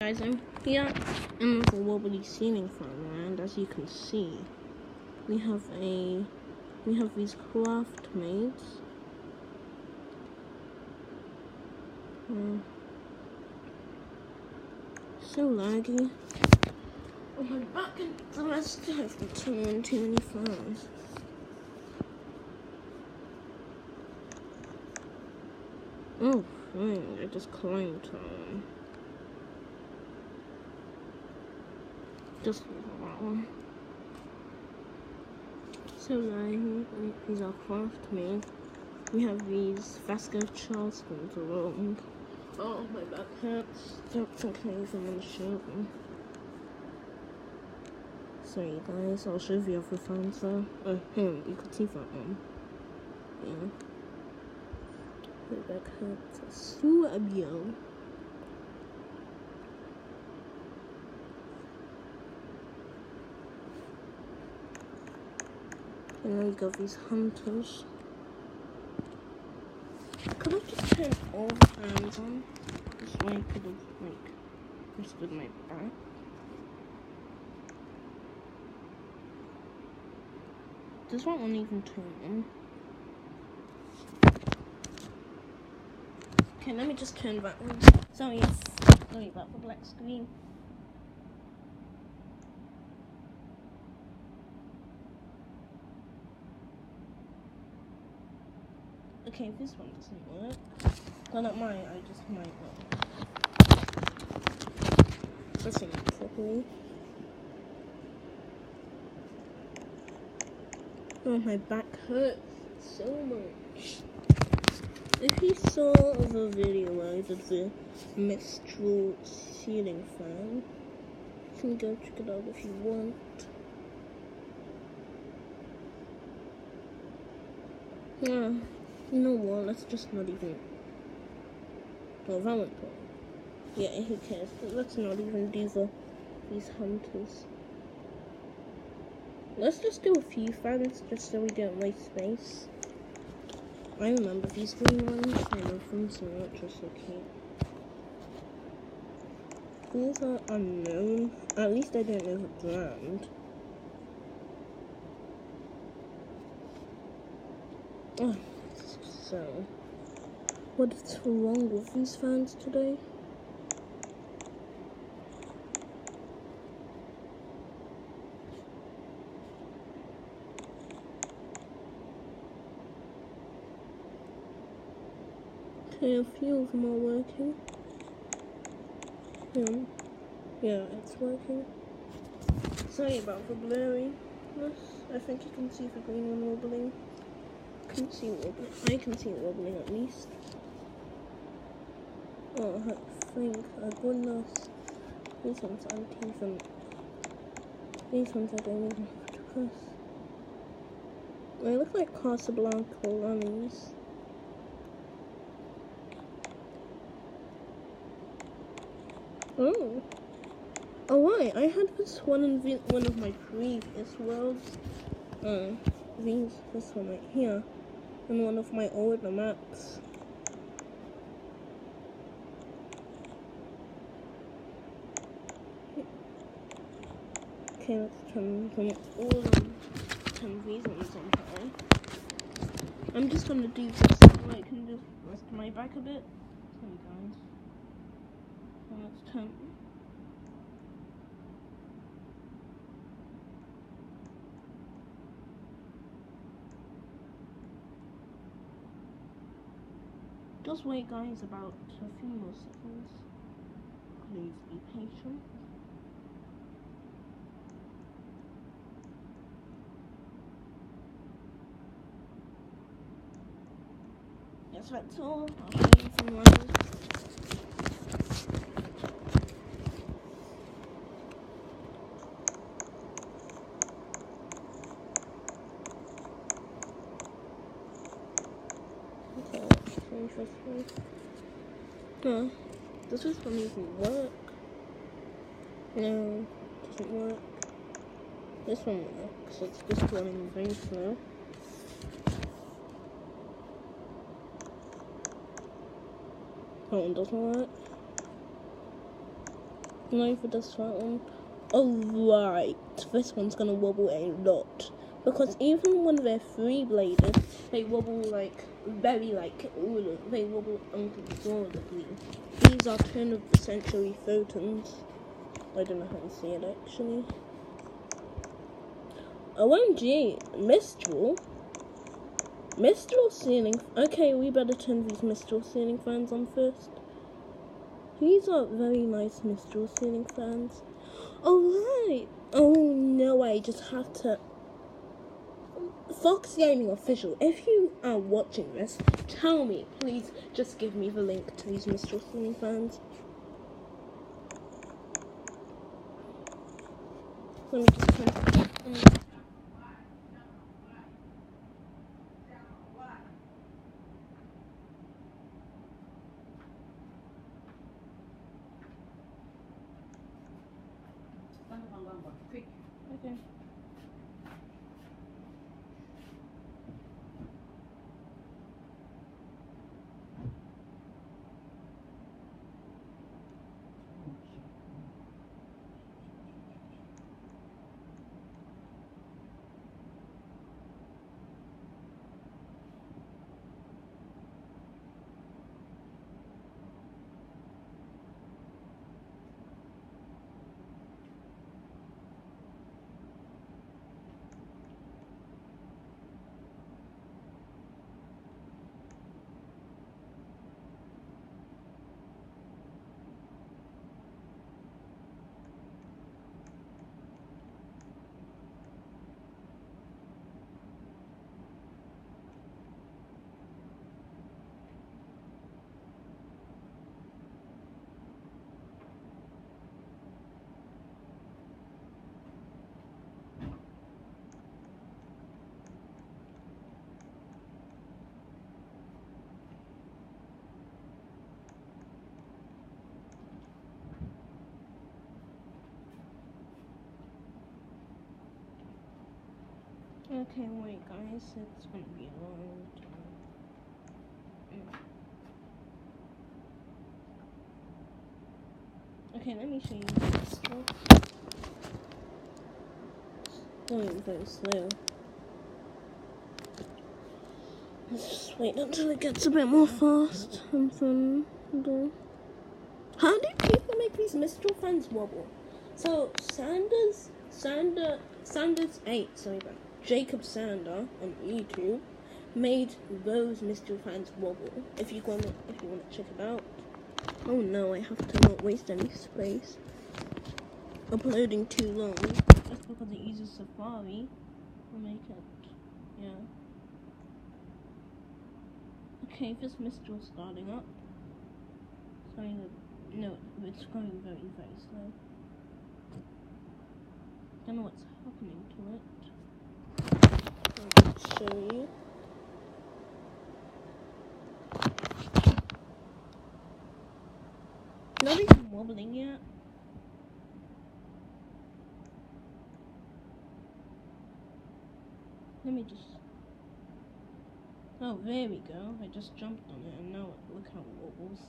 guys, I'm here in the wobbly ceiling fan, and as you can see, we have these craft mates. So laggy. Oh my back and the rest have to turn on too many fans. Oh, fine, I just climbed on. Just that one. So laggy. These are craft mates. We have these Vasco Charleston's along. Oh, my back hurts. Don't think I even want to show them. Sorry guys, I'll show the other fans though. Oh, you can see that one. Yeah. My back hurts so abio. And then we got these hunters. Could I just turn all the fans on? This way I could have, rested my back. This one won't even turn on. Okay, let me just turn that on. Sorry about the black screen. Okay, this one doesn't work. Well, not mine, I just might not. Let's see it properly. Oh, my back hurts so much. If you saw the video where I did the Mistral ceiling fan, you can go check it out if you want. Yeah. You know what, let's just not even... Well, that went wrong. Yeah, who cares? But let's not even do these hunters. Let's just do a few fans, just so we don't waste space. I remember these green ones. I love them so much, they're so cute. These are unknown. At least I don't know the brand. Oh. So, what's wrong with these fans today? Okay, a few of them are working. Yeah, it's working. Sorry about the blurriness. I think you can see the green one wobbling. I can see it wobbling at least. Oh, I think goodness. These ones aren't even. These ones I don't even have to press. They look like Casablanca runnies. Oh. Oh, right. I had this one in one of my previous worlds. This one right here. In one of my older maps. Okay, let's turn these ones on high. I'm just gonna do this so I can just rest my back a bit. Sorry guys. And let's turn. Just wait guys about a few more seconds. Please be patient. Yes, that's all. I'll show you some more. Okay, let's change this one. No, this one doesn't even work. No, it doesn't work. This one works, it's just running very slow. That one doesn't work. Not for this one. Alright, this one's gonna wobble a lot. Because even when they're three-bladed, they wobble they wobble uncontrollably. These are turn of the century photons. I don't know how to say it actually. OMG, Mistral ceiling. Okay, we better turn these Mistral ceiling fans on first. These are very nice Mistral ceiling fans. Alright. Oh no, I just have to. Fox Gaming Official, if you are watching this, tell me, please just give me the link to these Mistral ceiling fans. Let me just turn. Okay. Okay, wait guys, it's gonna be a long time. Okay, let me show you this one. Going very slow. Let's just wait until it gets a bit more fast and fun. How do people make these Mistral fans wobble? So Jacob Sander on YouTube made those Mistral fans wobble. If you wanna check it out. Oh no, I have to not waste any space. Uploading too long. That's because it uses Safari to make it. Yeah. Okay, this Mistral starting up. No, it's going very, very slow. Don't know what's happening to it. I'll show you. Not even wobbling yet. Let me just. Oh, there we go. I just jumped on it, and now look how it wobbles.